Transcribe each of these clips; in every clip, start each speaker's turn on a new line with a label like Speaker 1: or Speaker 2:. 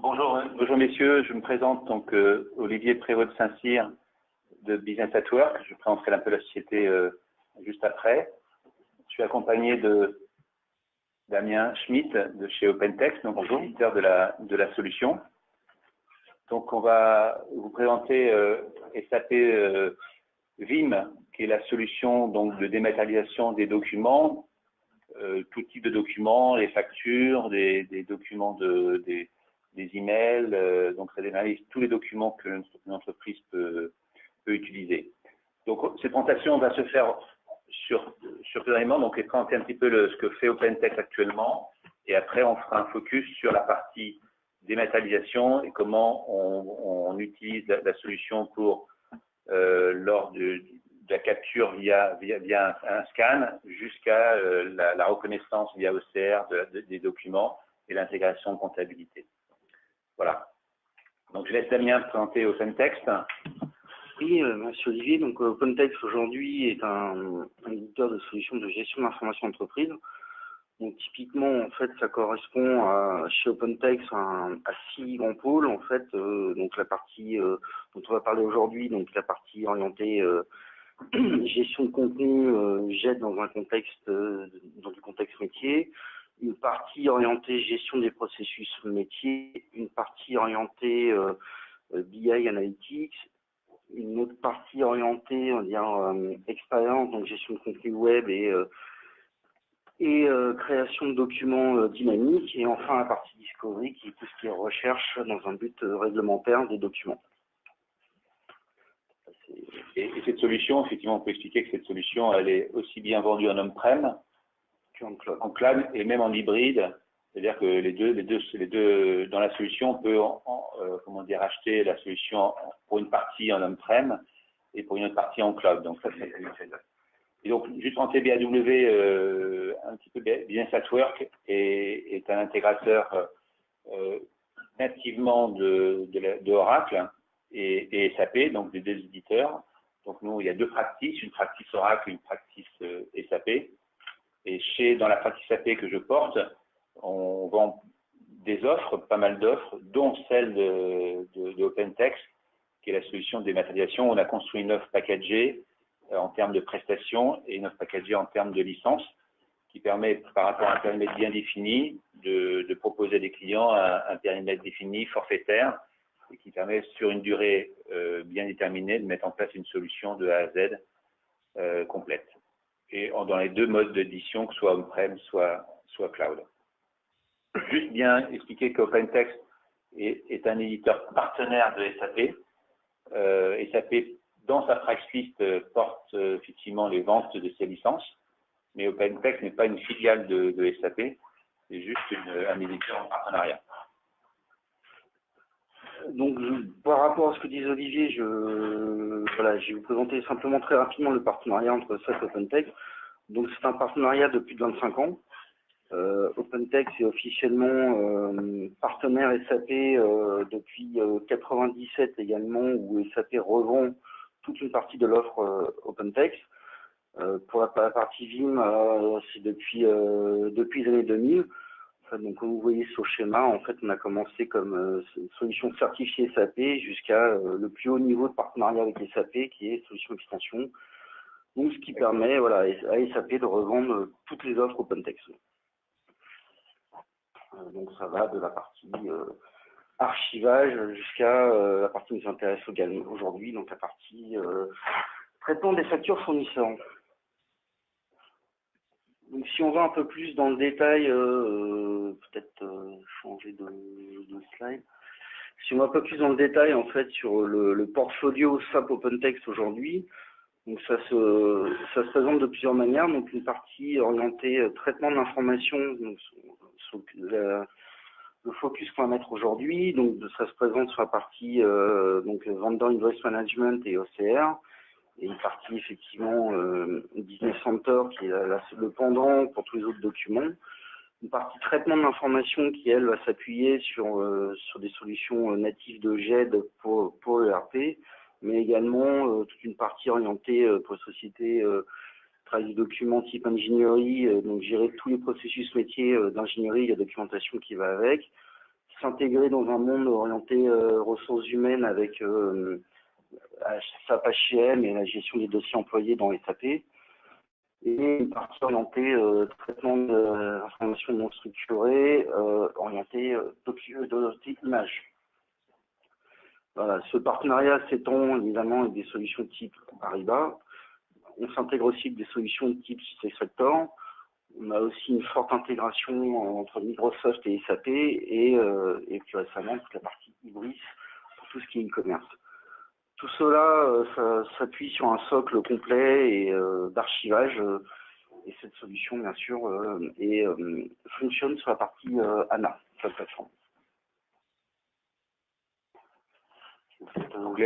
Speaker 1: Bonjour messieurs, je me présente donc Olivier Prévost de Saint-Cyr de Business at Work. Je présenterai un peu la société juste après. Je suis accompagné de Damien Schmitt de chez OpenText, donc éditeur de la solution. Donc on va vous présenter SAP Vim, qui est la solution donc de dématérialisation des documents, tout type de documents, les factures, des documents des emails, donc ça dématérialise tous les documents que une entreprise peut utiliser. Donc cette présentation va se faire sur plusieurs éléments, donc présenter un petit peu ce que fait OpenText actuellement, et après on fera un focus sur la partie dématérialisation et comment on utilise la solution pour lors de la capture via un scan jusqu'à la reconnaissance via OCR des documents et l'intégration de comptabilité. Voilà. Donc je laisse Damien présenter OpenText.
Speaker 2: Oui, merci Olivier. Donc OpenText aujourd'hui est un éditeur de solutions de gestion d'information d'entreprise. Donc typiquement, en fait, ça correspond chez OpenText à 6 grands pôles. En fait, donc la partie dont on va parler aujourd'hui, donc la partie orientée gestion de contenu, GED dans un contexte dans du contexte métier, une partie orientée gestion des processus métiers, une partie orientée BI Analytics, une autre partie orientée, on va dire, expérience, donc gestion de contenu web et création de documents dynamiques, et enfin la partie discovery qui est tout ce qui est recherche dans un but réglementaire des documents.
Speaker 1: Et cette solution, effectivement, on peut expliquer que cette solution, elle est aussi bien vendue en on-prem qu'en cloud et même en hybride. C'est-à-dire que les deux, dans la solution, on peut, comment dire, acheter la solution pour une partie en on-prem et pour une autre partie en cloud. Donc ça, c'est et donc, juste en TBAW, un petit peu Business at Work est un intégrateur nativement de Oracle et SAP, donc des deux éditeurs. Donc nous, il y a deux practices, une practice Oracle et une practice SAP. Et dans la practice SAP que je porte, on vend des offres, pas mal d'offres, dont celle de OpenText, qui est la solution de dématérialisation. On a construit une offre packagée en termes de prestations et une offre packagée en termes de licence, qui permet, par rapport à un périmètre bien défini, de proposer à des clients un périmètre défini, forfaitaire, et qui permet, sur une durée bien déterminée, de mettre en place une solution de A à Z complète. Et dans les deux modes d'édition, que ce soit on-prem, soit cloud. Juste bien expliquer qu'OpenText est un éditeur partenaire de SAP. SAP, dans sa practice list, porte effectivement les ventes de ses licences, mais OpenText n'est pas une filiale de SAP, c'est juste un éditeur en partenariat.
Speaker 2: Donc, par rapport à ce que disait Olivier, je vais vous présenter simplement très rapidement le partenariat entre SAP et OpenText. Donc, c'est un partenariat de plus de 25 ans. OpenText est officiellement partenaire SAP depuis 1997 également, où SAP revend toute une partie de l'offre OpenText. Pour la partie Vim, c'est depuis les années 2000. Donc, comme vous voyez sur le schéma, en fait, on a commencé comme solution certifiée SAP jusqu'à le plus haut niveau de partenariat avec SAP, qui est solution extension. Donc, ce qui permet, voilà, à SAP de revendre toutes les offres OpenText. Donc, ça va de la partie archivage jusqu'à la partie qui nous intéresse aujourd'hui, donc la partie traitement des factures fournisseurs. Donc, si on va un peu plus dans le détail, peut-être changer de slide. Si on va un peu plus dans le détail, en fait, sur le portfolio SAP OpenText aujourd'hui, donc ça se présente de plusieurs manières. Donc, une partie orientée traitement de l'information, donc le focus qu'on va mettre aujourd'hui. Donc, ça se présente sur la partie donc Vendor Invoice Management et OCR. Et une partie effectivement Business Center qui est le pendant pour tous les autres documents. Une partie traitement de l'information qui, elle, va s'appuyer sur des solutions natives de GED pour ERP, mais également toute une partie orientée pour les sociétés travail de documents type ingénierie, donc gérer tous les processus métiers d'ingénierie, la documentation qui va avec. s'intégrer dans un monde orienté ressources humaines avec SAP HCM et la gestion des dossiers employés dans SAP, et une partie orientée traitement d'informations non structurées, orientée image. Voilà, ce partenariat s'étend évidemment avec des solutions de type Ariba. On s'intègre aussi avec des solutions de type SuccessFactors. On a aussi une forte intégration entre Microsoft et SAP et plus récemment toute la partie Ibris pour tout ce qui est e-commerce. Tout cela ça s'appuie sur un socle complet et d'archivage et cette solution bien sûr fonctionne sur la partie ANA, sur la plateforme.
Speaker 1: Donc,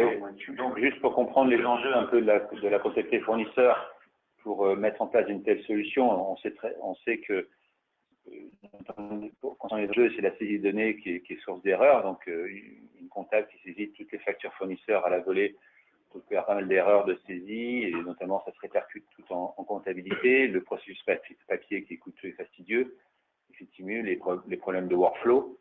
Speaker 1: juste pour comprendre les enjeux un peu de la comptabilité fournisseur pour mettre en place une telle solution, on sait que quand on est jeu, c'est la saisie de données qui est source d'erreur. Donc, une comptable qui saisit toutes les factures fournisseurs à la volée peut faire pas mal d'erreurs de saisie, et notamment ça se répercute tout en comptabilité. Le processus papier qui est coûteux et fastidieux, effectivement, les problèmes de workflow.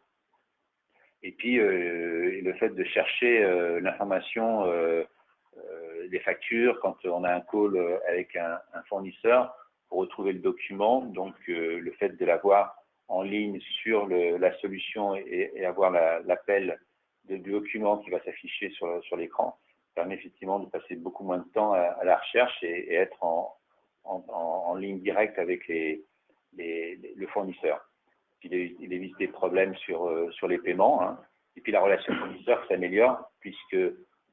Speaker 1: Et puis, le fait de chercher l'information des factures quand on a un call avec un fournisseur pour retrouver le document. Donc, le fait de l'avoir en ligne sur la solution et avoir l'appel du document qui va s'afficher sur l'écran permet effectivement de passer beaucoup moins de temps à la recherche et être en ligne directe avec le fournisseur. Il évite des problèmes sur les paiements, hein. Et puis la relation fournisseur s'améliore puisque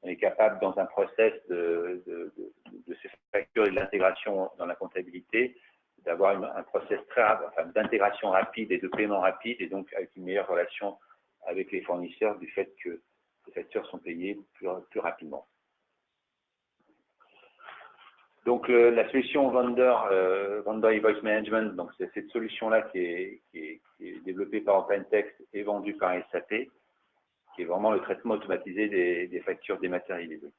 Speaker 1: on est capable dans un process de ces factures et de l'intégration dans la comptabilité d'avoir un process d'intégration rapide et de paiement rapide, et donc avec une meilleure relation avec les fournisseurs du fait que les factures sont payées plus rapidement. Donc la solution Vendor Invoice Management, donc c'est cette solution-là qui est développée par OpenText et vendue par SAP, qui est vraiment le traitement automatisé des factures dématérialisées.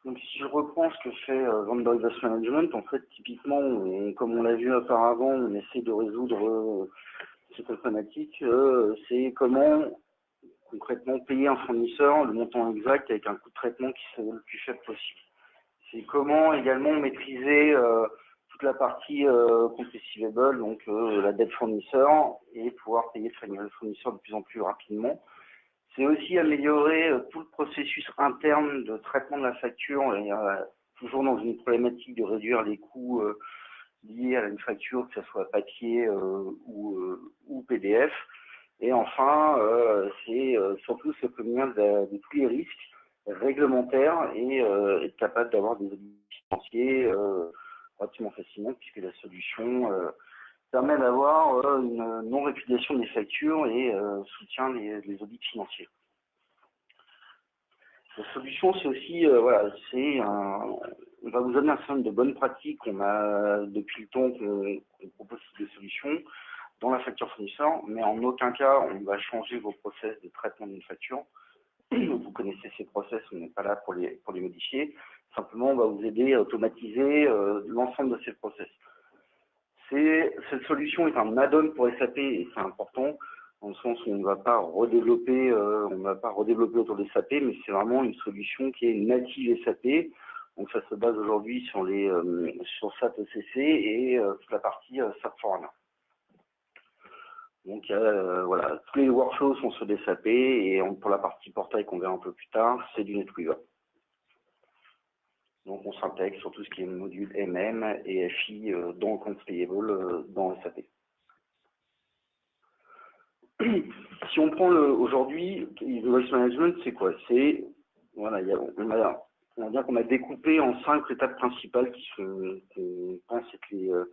Speaker 2: Donc si je reprends ce que fait Vendor Invoice Management, en fait typiquement, comme on l'a vu auparavant, on essaie de résoudre cette problématique, c'est comment concrètement payer un fournisseur le montant exact avec un coût de traitement qui soit le plus faible possible. C'est comment également maîtriser toute la partie compte receivable, donc la dette fournisseur, et pouvoir payer le fournisseur de plus en plus rapidement. C'est aussi améliorer tout le processus interne de traitement de la facture, et, toujours dans une problématique de réduire les coûts liés à une facture, que ce soit papier ou PDF. Et enfin, c'est surtout se prémunir de tous les risques réglementaires et être capable d'avoir des audits financiers relativement facilement, puisque la solution permet d'avoir une non-répudiation des factures et soutient les audits financiers. La solution, c'est aussi, on va vous donner un certain nombre de bonnes pratiques qu'on a depuis le temps qu'on propose des solutions dans la facture fournisseur, mais en aucun cas on va changer vos process de traitement d'une facture. Vous connaissez ces process, on n'est pas là pour les modifier. Simplement, on va vous aider à automatiser l'ensemble de ces process. Cette solution est un add-on pour SAP et c'est important dans le sens où on ne va pas redévelopper, autour de SAP, mais c'est vraiment une solution qui est native SAP. Donc ça se base aujourd'hui sur SAP ECC et toute la partie SAP S/4HANA. Donc voilà, tous les workflows sont sur des SAP et pour la partie portail qu'on verra un peu plus tard, c'est du NetWeaver. Donc on s'intègre sur tout ce qui est module MM et FI dans Accounts Payable dans SAP. Si on prend aujourd'hui, Invoice Management, c'est quoi? C'est voilà, on va dire qu'on a découpé en 5 étapes principales qu'on pense être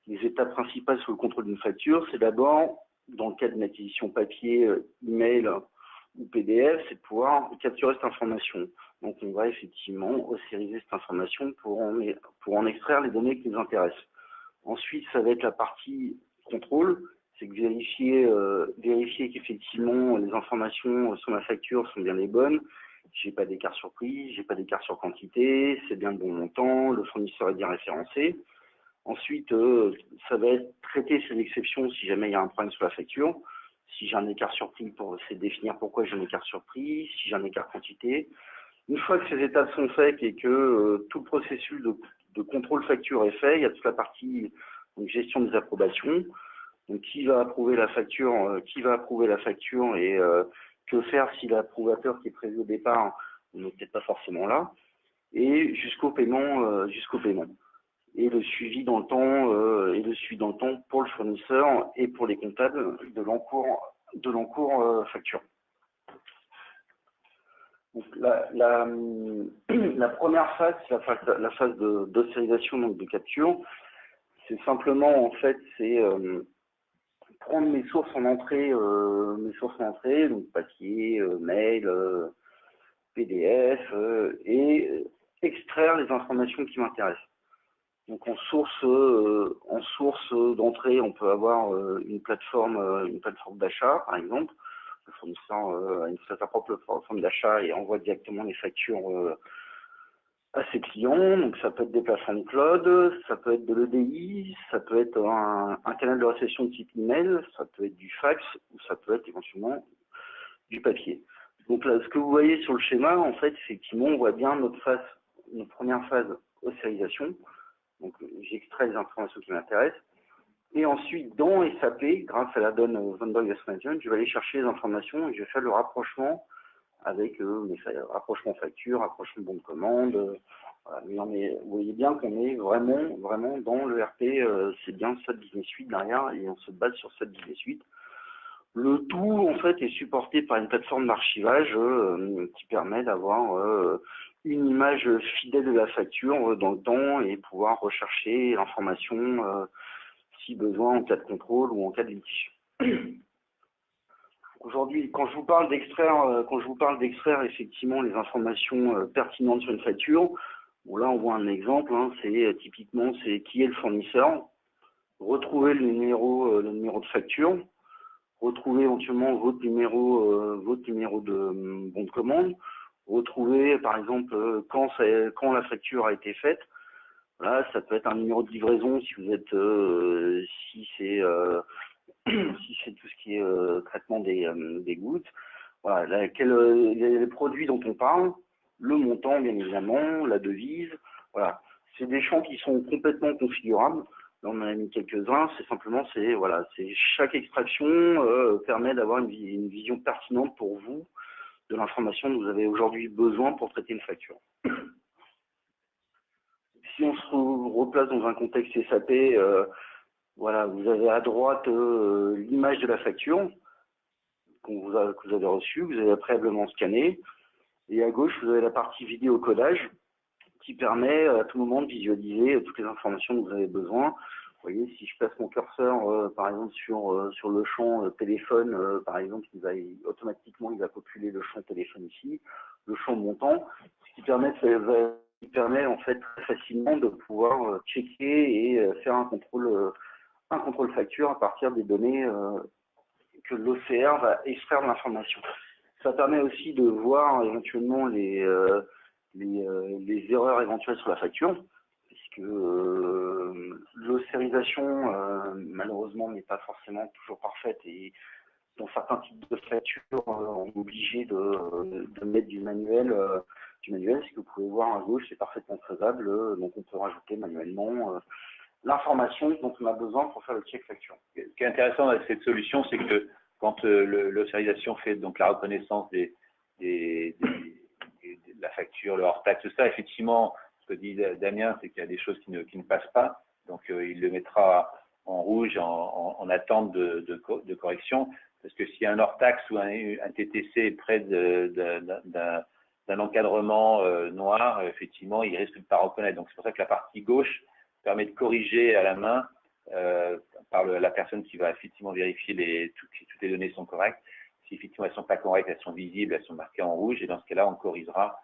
Speaker 2: les étapes principales sur le contrôle d'une facture. C'est d'abord, dans le cas d'une acquisition papier, email ou PDF, c'est de pouvoir capturer cette information. Donc on va effectivement osériser cette information pour en extraire les données qui nous intéressent. Ensuite, ça va être la partie contrôle, c'est que vérifier qu'effectivement les informations sur ma facture sont bien les bonnes, j'ai pas d'écart sur prix, j'ai pas d'écart sur quantité, c'est bien le bon montant, le fournisseur est bien référencé. Ensuite, ça va être traiter ces exceptions si jamais il y a un problème sur la facture. Si j'ai un écart surpris, c'est définir pourquoi j'ai un écart surpris, si j'ai un écart quantité. Une fois que ces étapes sont faites et que tout le processus de contrôle facture est fait, il y a toute la partie donc, gestion des approbations. Donc qui va approuver la facture, et que faire si l'approbateur qui est prévu au départ n'est peut-être pas forcément là, et jusqu'au paiement, Et le suivi dans le temps, pour le fournisseur et pour les comptables de l'encours facture. Donc la première phase, c'est la phase d'ossérisation, donc de capture. C'est simplement, en fait, c'est prendre mes sources en entrée, donc papier, mail, PDF, et extraire les informations qui m'intéressent. Donc en source d'entrée, on peut avoir une plateforme d'achat, par exemple. Le fournisseur a sa propre plateforme d'achat et envoie directement les factures à ses clients. Donc ça peut être des plateformes cloud, ça peut être de l'EDI, ça peut être un canal de réception de type email, ça peut être du fax ou ça peut être éventuellement du papier. Donc là, ce que vous voyez sur le schéma, en fait, effectivement, on voit bien notre première phase ossérisation. Donc j'extrais les informations qui m'intéressent. Et ensuite, dans SAP, grâce à la donne Vendor Invoice Management, je vais aller chercher les informations et je vais faire le rapprochement avec rapprochement facture, rapprochement bon de commande. Voilà. Mais vous voyez bien qu'on est vraiment dans le RP, c'est bien SAP Business Suite derrière et on se base sur SAP Business Suite. Le tout, en fait, est supporté par une plateforme d'archivage qui permet d'avoir une image fidèle de la facture dans le temps et pouvoir rechercher l'information si besoin en cas de contrôle ou en cas de litige. Aujourd'hui, quand je vous parle d'extraire effectivement les informations pertinentes sur une facture, bon là on voit un exemple, hein, typiquement c'est qui est le fournisseur, retrouver le numéro de facture, retrouver éventuellement votre numéro de bon de commande, retrouver par exemple quand la facture a été faite. Voilà, ça peut être un numéro de livraison si vous êtes si c'est tout ce qui est traitement des gouttes. Voilà, les produits dont on parle, le montant bien évidemment, la devise. Voilà, c'est des champs qui sont complètement configurables. Là, on en a mis quelques-uns. C'est simplement, chaque extraction permet d'avoir une vision pertinente pour vous de l'information dont vous avez aujourd'hui besoin pour traiter une facture. Si on se replace dans un contexte SAP, voilà, vous avez à droite l'image de la facture que vous avez reçue, vous avez préalablement scanné, et à gauche vous avez la partie vidéo codage qui permet à tout moment de visualiser toutes les informations dont vous avez besoin. Vous voyez, si je place mon curseur par exemple sur le champ téléphone, par exemple, automatiquement il va populer le champ téléphone ici, le champ montant, ce qui permet en fait très facilement de pouvoir checker et faire un contrôle facture à partir des données que l'OCR va extraire de l'information. Ça permet aussi de voir éventuellement les erreurs éventuelles sur la facture, puisque l'ossérisation malheureusement n'est pas forcément toujours parfaite et dans certains types de factures, on est obligé de mettre du manuel. Ce que vous pouvez voir à gauche, c'est parfaitement faisable, donc on peut rajouter manuellement l'information dont on a besoin pour faire le check facture.
Speaker 1: Ce qui est intéressant avec cette solution, c'est que quand l'ossérisation fait donc la reconnaissance de la facture, le hors-taxe, tout ça, effectivement, ce que dit Damien, c'est qu'il y a des choses qui ne passent pas, donc il le mettra en rouge en attente de correction, parce que s'il y a un hors-taxe ou un TTC près d'un encadrement noir, effectivement, il risque de ne pas reconnaître. Donc c'est pour ça que la partie gauche permet de corriger à la main par la personne qui va effectivement vérifier toutes les données sont correctes. Si effectivement elles ne sont pas correctes, elles sont visibles, elles sont marquées en rouge, et dans ce cas-là, on corrigera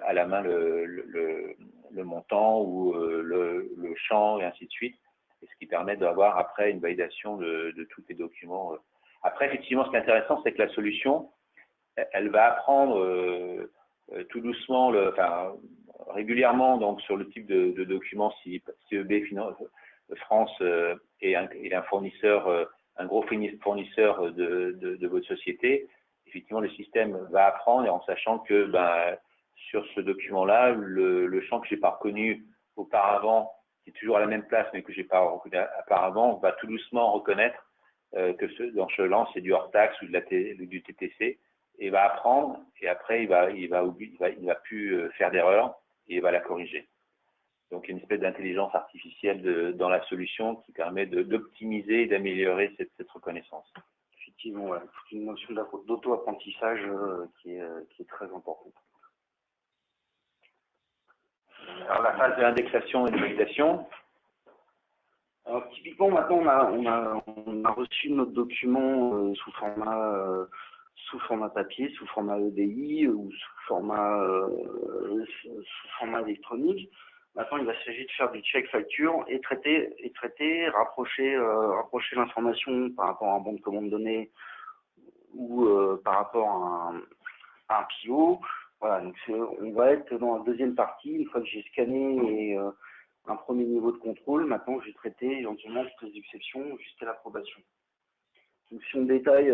Speaker 1: à la main le montant ou le champ et ainsi de suite, et ce qui permet d'avoir après une validation de tous les documents. Après, effectivement, ce qui est intéressant, c'est que la solution, elle va apprendre tout doucement, régulièrement, donc sur le type de documents, si CEB France est un fournisseur un gros fournisseur de votre société, effectivement, le système va apprendre, et en sachant que sur ce document-là, le champ que je n'ai pas reconnu auparavant, qui est toujours à la même place, mais que je n'ai pas reconnu auparavant, va tout doucement reconnaître que dans ce champ, c'est du hors-taxe ou du TTC, et va apprendre, et après, il va plus faire d'erreur, et il va la corriger. Donc, il y a une espèce d'intelligence artificielle dans la solution qui permet d'optimiser et d'améliorer cette reconnaissance.
Speaker 2: Effectivement, ouais. C'est une notion d'auto-apprentissage qui est très importante.
Speaker 1: Alors, la phase d'indexation et de validation.
Speaker 2: Alors, typiquement, maintenant, on a reçu notre document sous format papier, sous format EDI ou sous format électronique. Maintenant, il va s'agir de faire du check facture et traiter, rapprocher l'information par rapport à un bon de commande donné ou par rapport à un PO. Voilà, donc on va être dans la deuxième partie. Une fois que j'ai scanné et un premier niveau de contrôle, maintenant je vais traiter éventuellement toutes les exceptions jusqu'à l'approbation. Donc si on détaille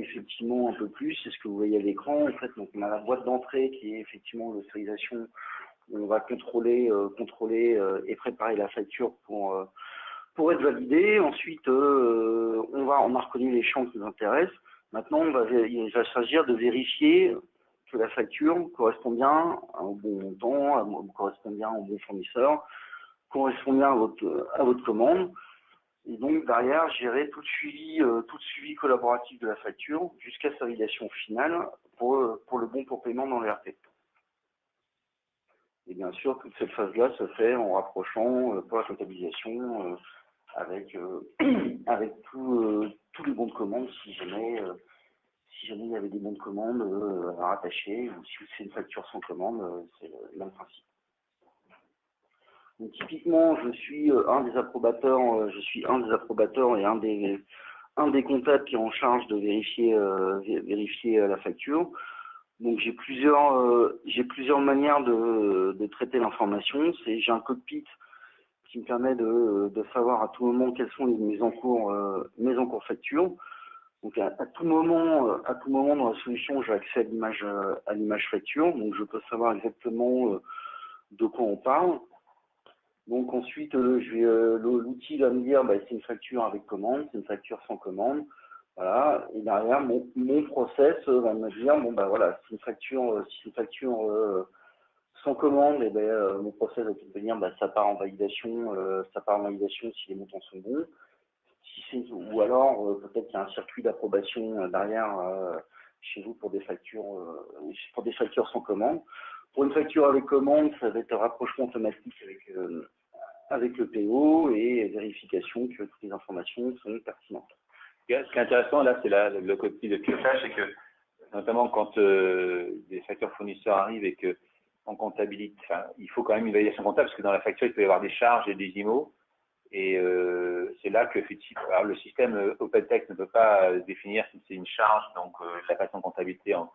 Speaker 2: effectivement un peu plus, c'est ce que vous voyez à l'écran. En fait, donc on a la boîte d'entrée qui est effectivement l'autorisation. On va contrôler et préparer la facture pour être validée. Ensuite, on a reconnu les champs qui nous intéressent. Maintenant, il va s'agir de vérifier que la facture correspond bien au bon montant, correspond bien au bon fournisseur, correspond bien à votre commande. Et donc, derrière, gérer tout le suivi collaboratif de la facture jusqu'à sa validation finale pour le bon pour paiement dans l'ERP. Et bien sûr, toute cette phase-là se fait en rapprochant pour la comptabilisation avec tous les bons de commande si jamais il y avait des bons de commande rattachés ou si c'est une facture sans commande, c'est le même principe. Donc, typiquement, je suis un des approbateurs et un des comptables qui est en charge de vérifier la facture. Donc j'ai plusieurs manières de traiter l'information. J'ai un cockpit qui me permet de savoir à tout moment quels sont mes encours factures. Donc à tout moment dans la solution, j'ai accès à l'image facture, donc je peux savoir exactement de quoi on parle. Donc ensuite, l'outil va me dire c'est une facture avec commande, c'est une facture sans commande. Voilà, et derrière mon process va me dire voilà, si une facture sans commande, mon process va te dire ça part en validation, si les montants sont bons. Ou alors peut-être qu'il y a un circuit d'approbation derrière chez vous pour des factures sans commande. Pour une facture avec commande, ça va être un rapprochement automatique avec le PO et vérification que toutes les informations sont pertinentes.
Speaker 1: Ce qui est intéressant, là, c'est le cockpit de pilotage, c'est que, notamment quand des factures fournisseurs arrivent et qu'en comptabilité, il faut quand même une validation comptable, parce que dans la facture, il peut y avoir des charges et des IMO, et c'est là que, effectivement, le système OpenText ne peut pas définir si c'est une charge, donc la façon de comptabilité en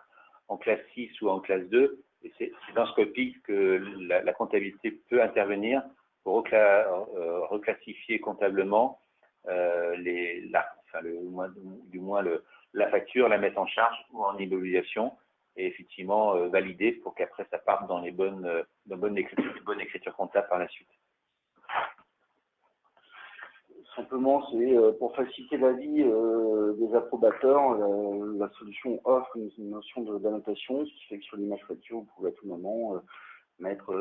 Speaker 1: classe 6 ou en classe 2, et c'est dans ce cockpit que la comptabilité peut intervenir pour reclassifier comptablement la facture, la mettre en charge ou en immobilisation et effectivement valider pour qu'après ça parte dans bonne écriture comptable par la suite.
Speaker 2: Simplement, c'est pour faciliter la vie des approbateurs, la solution offre une notion d'annotation, ce qui fait que sur l'image facture, vous pouvez à tout moment mettre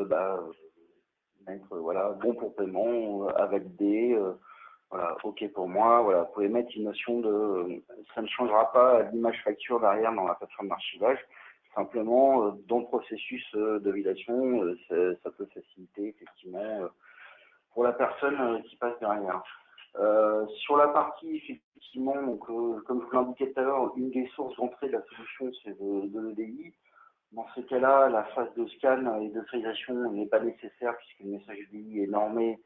Speaker 2: voilà, bon pour paiement, avec des voilà, OK pour moi. Voilà, vous pouvez mettre une notion ça ne changera pas l'image facture derrière dans la plateforme d'archivage. Simplement, dans le processus de validation, ça peut faciliter effectivement pour la personne qui passe derrière. Sur la partie, effectivement, donc, comme je vous l'indiquais tout à l'heure, une des sources d'entrée de la solution, c'est de l'EDI. Dans ce cas-là, la phase de scan et d'autorisation n'est pas nécessaire puisque le message EDI est normé.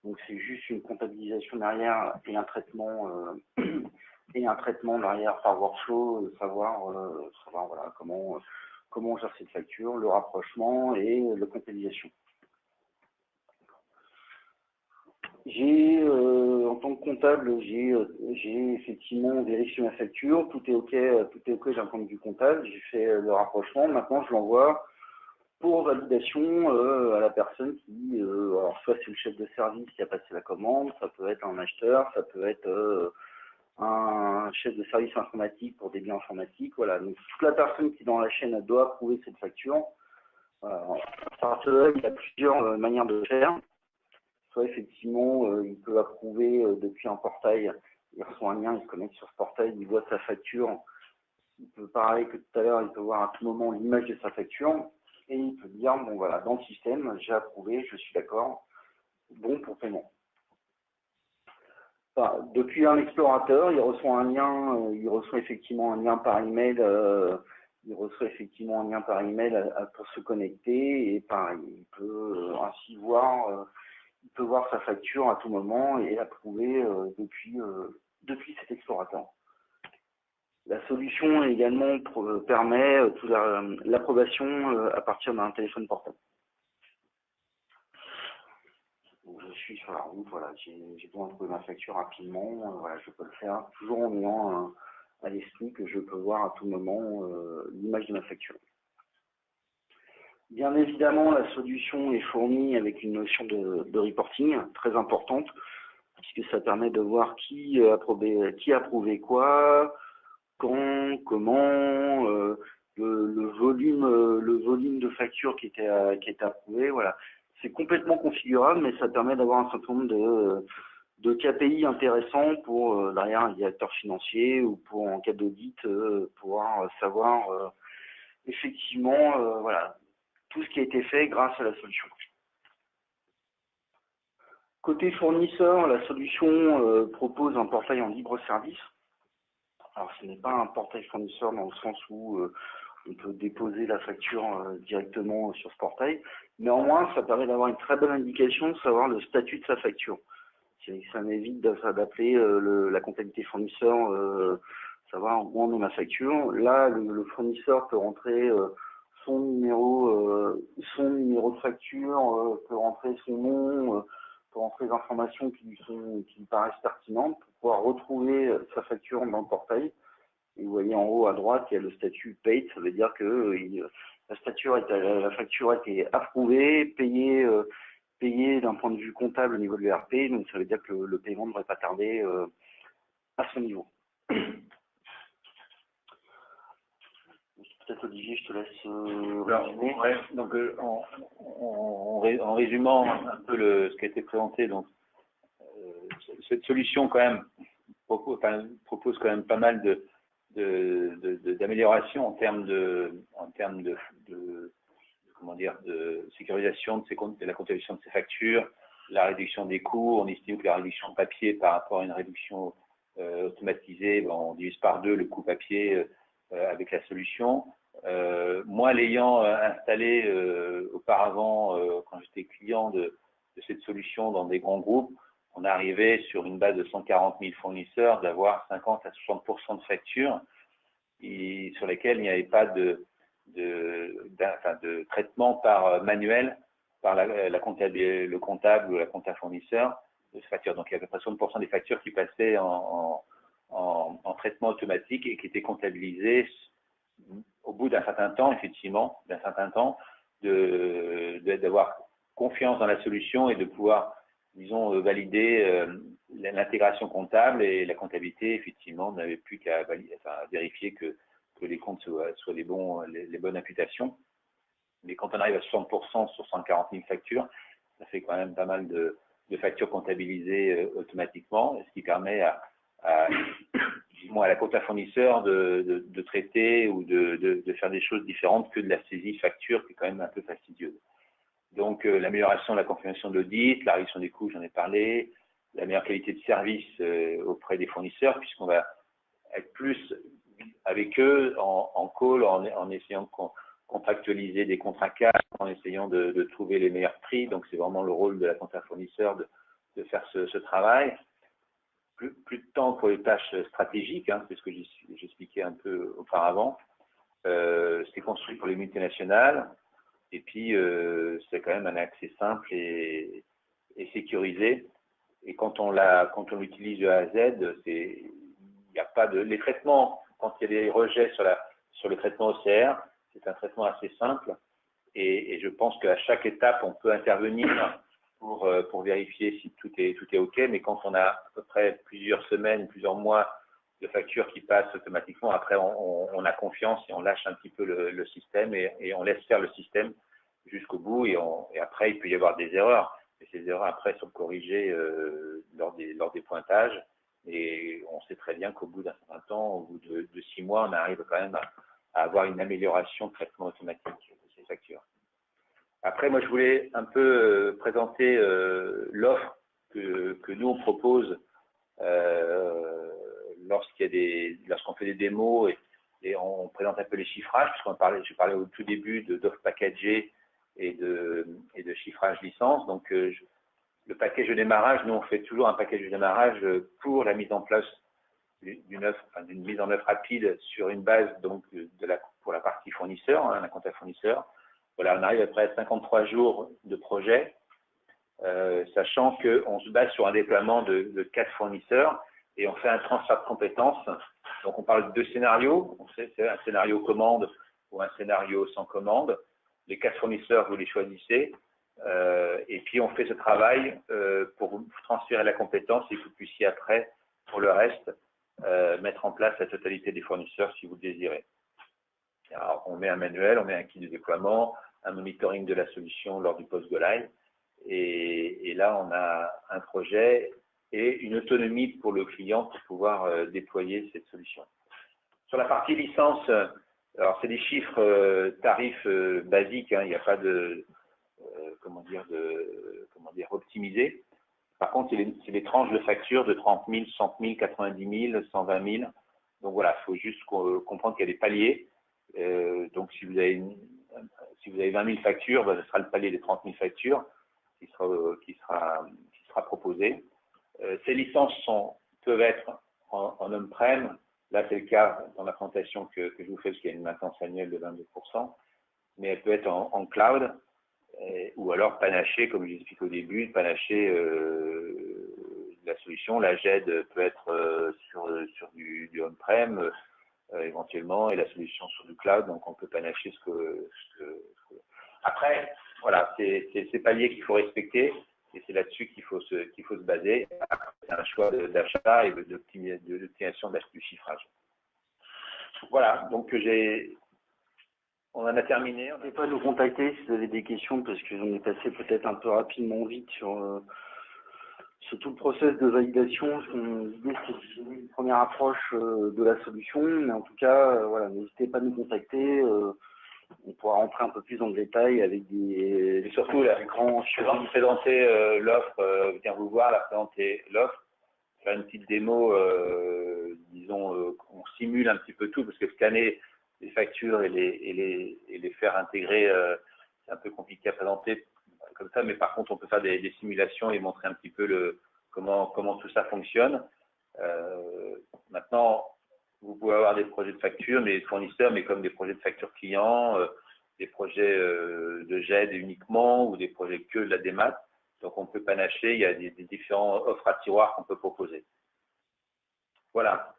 Speaker 2: Donc c'est juste une comptabilisation derrière et un traitement derrière par workflow, savoir voilà comment on gère cette facture, le rapprochement et la comptabilisation. En tant que comptable, j'ai effectivement vérifié ma facture, tout est OK d'un point de vue comptable, j'ai fait le rapprochement, maintenant je l'envoie pour validation à la personne qui, alors soit c'est le chef de service qui a passé la commande, ça peut être un acheteur, ça peut être un chef de service informatique pour des biens informatiques, voilà. Donc toute la personne qui est dans la chaîne elle doit approuver cette facture. Voilà. À partir de là, il y a plusieurs manières de faire. Soit effectivement, il peut approuver depuis un portail, il reçoit un lien, il se connecte sur ce portail, il voit sa facture. Il peut, pareil que tout à l'heure, il peut voir à tout moment l'image de sa facture et il peut dire, bon voilà, dans le système, j'ai approuvé, je suis d'accord, bon pour paiement. Enfin, depuis un explorateur, il reçoit un lien, il reçoit effectivement un lien par email, pour se connecter et pareil, il peut ainsi voir. Il peut voir sa facture à tout moment et l'approuver depuis cet explorateur. La solution également permet l'approbation à partir d'un téléphone portable. Donc, je suis sur la route, voilà, j'ai besoin de trouver ma facture rapidement, voilà, je peux le faire toujours en ayant à l'esprit que je peux voir à tout moment l'image de ma facture. Bien évidemment, la solution est fournie avec une notion de reporting très importante, puisque ça permet de voir qui a approuvé quoi, quand, comment, le volume de factures qui était approuvé. Voilà. C'est complètement configurable, mais ça permet d'avoir un certain nombre de KPI intéressants pour derrière un directeur financier ou pour en cas d'audit pouvoir savoir effectivement voilà, tout ce qui a été fait grâce à la solution. Côté fournisseur, la solution propose un portail en libre service. Alors ce n'est pas un portail fournisseur dans le sens où on peut déposer la facture directement sur ce portail. Néanmoins, ça permet d'avoir une très bonne indication de savoir le statut de sa facture. Ça m'évite d'appeler la comptabilité fournisseur, savoir où en est ma facture. Là, le fournisseur peut rentrer son numéro de facture, peut rentrer son nom, peut rentrer les informations qui lui paraissent pertinentes pour pouvoir retrouver sa facture dans le portail. Et vous voyez en haut à droite, il y a le statut paid, ça veut dire que la facture a été approuvée, payée d'un point de vue comptable au niveau de l'ERP, donc ça veut dire que le paiement ne devrait pas tarder à ce niveau. Peut-être Olivier, je te laisse résumer.
Speaker 1: Ouais, donc en résumant un peu ce qui a été présenté, donc cette solution quand même propose quand même pas mal d'améliorations en termes de comment dire, de sécurisation de la comptabilisation de ces factures, la réduction des coûts. On estime que la réduction de papier par rapport à une réduction automatisée, on divise par 2 le coût papier avec la solution. Moi, l'ayant installé auparavant, quand j'étais client de cette solution dans des grands groupes, on arrivait sur une base de 140 000 fournisseurs d'avoir 50 à 60% de factures sur lesquelles il n'y avait pas de traitement par manuel par le comptable ou la compta fournisseur de ces factures. Donc il y avait à peu près 60% des factures qui passaient en traitement automatique et qui étaient comptabilisées au bout d'un certain temps, effectivement, d'avoir confiance dans la solution et de pouvoir, disons, valider l'intégration comptable, et la comptabilité, effectivement, n'avait plus qu'à vérifier que les comptes soient les bonnes imputations. Mais quand on arrive à 60% sur 140 000 factures, ça fait quand même pas mal de factures comptabilisées automatiquement, ce qui permet à la compta fournisseur de traiter ou de faire des choses différentes que de la saisie facture, qui est quand même un peu fastidieuse. Donc l'amélioration de la confirmation de l'audit, la réduction des coûts, j'en ai parlé, la meilleure qualité de service auprès des fournisseurs, puisqu'on va être plus avec eux en call, en essayant de contractualiser des contrats cadres, en essayant de trouver les meilleurs prix. Donc c'est vraiment le rôle de la compta fournisseur de faire ce travail. Plus de temps pour les tâches stratégiques, c'est ce que j'expliquais un peu auparavant. C'est construit pour les multinationales, et puis c'est quand même un accès simple et sécurisé. Et quand on l'utilise de A à Z, il n'y a pas de, les traitements, quand il y a des rejets sur le traitement OCR, c'est un traitement assez simple. Et je pense qu'à chaque étape, on peut intervenir pour vérifier si tout est OK. Mais quand on a à peu près plusieurs semaines, plusieurs mois de factures qui passent automatiquement, après, on a confiance et on lâche un petit peu le système et on laisse faire le système jusqu'au bout. Et après, il peut y avoir des erreurs. Et ces erreurs, après, sont corrigées lors des pointages. Et on sait très bien qu'au bout d'un certain temps, au bout de 6 mois, on arrive quand même à avoir une amélioration de traitement automatique de ces factures. Après, moi, je voulais un peu présenter l'offre que nous, on propose lorsqu'on fait des démos et on présente un peu les chiffrages, puisqu'on je parlais au tout début d'offres packagées et de chiffrage licence. Donc, le package de démarrage, nous, on fait toujours un package de démarrage pour la mise en place d'une mise en œuvre rapide sur une base donc pour la partie fournisseur, un compte fournisseur. Voilà, on arrive après 53 jours de projet, sachant qu'on se base sur un déploiement de 4 fournisseurs et on fait un transfert de compétences. Donc on parle de 2 scénarios, c'est un scénario commande ou un scénario sans commande. Les 4 fournisseurs, vous les choisissez et puis on fait ce travail pour vous transférer la compétence et que vous puissiez après, pour le reste, mettre en place la totalité des fournisseurs si vous le désirez. Alors, on met un manuel, on met un kit de déploiement, un monitoring de la solution lors du post-go live. Et là, on a un projet et une autonomie pour le client pour pouvoir déployer cette solution. Sur la partie licence, alors c'est des chiffres tarifs basiques, hein, il n'y a pas de, optimisé. Par contre, c'est des tranches de factures de 30 000, 100 000, 90 000, 120 000. Donc voilà, il faut juste comprendre qu'il y a des paliers. Donc si vous avez 20 000 factures, ce sera le palier des 30 000 factures qui sera proposé. Ces licences peuvent être en on-prem. Là, c'est le cas dans la présentation que je vous fais, parce qu'il y a une maintenance annuelle de 22%. Mais elle peut être en cloud ou alors panachée, comme je l'explique au début, panachée la solution. La GED peut être sur du on-prem éventuellement, et la solution sur du cloud. Donc, on peut panacher Après, voilà, c'est ces paliers qu'il faut respecter et c'est là-dessus qu'il faut se baser. C'est un choix d'achat et d'optimisation du chiffrage. Voilà, donc on en a terminé.
Speaker 2: N'hésitez pas à nous contacter si vous avez des questions, parce que j'en ai passé peut-être un peu rapidement vite sur tout le process de validation. L'idée, c'est une première approche de la solution, mais en tout cas, voilà, n'hésitez pas à nous contacter. On pourra rentrer un peu plus dans le détail avec des...
Speaker 1: Et surtout, quand je vais présenter l'offre, venir vous voir, présenter l'offre, faire une petite démo, disons, on simule un petit peu tout, parce que scanner les factures et les faire intégrer, c'est un peu compliqué à présenter comme ça, mais par contre, on peut faire des simulations et montrer un petit peu comment tout ça fonctionne. Maintenant, vous pouvez avoir des projets de facture, mais fournisseurs, mais comme des projets de facture client, des projets de GED uniquement ou des projets que de la démat. Donc, on peut panacher, il y a des différents offres à tiroir qu'on peut proposer. Voilà.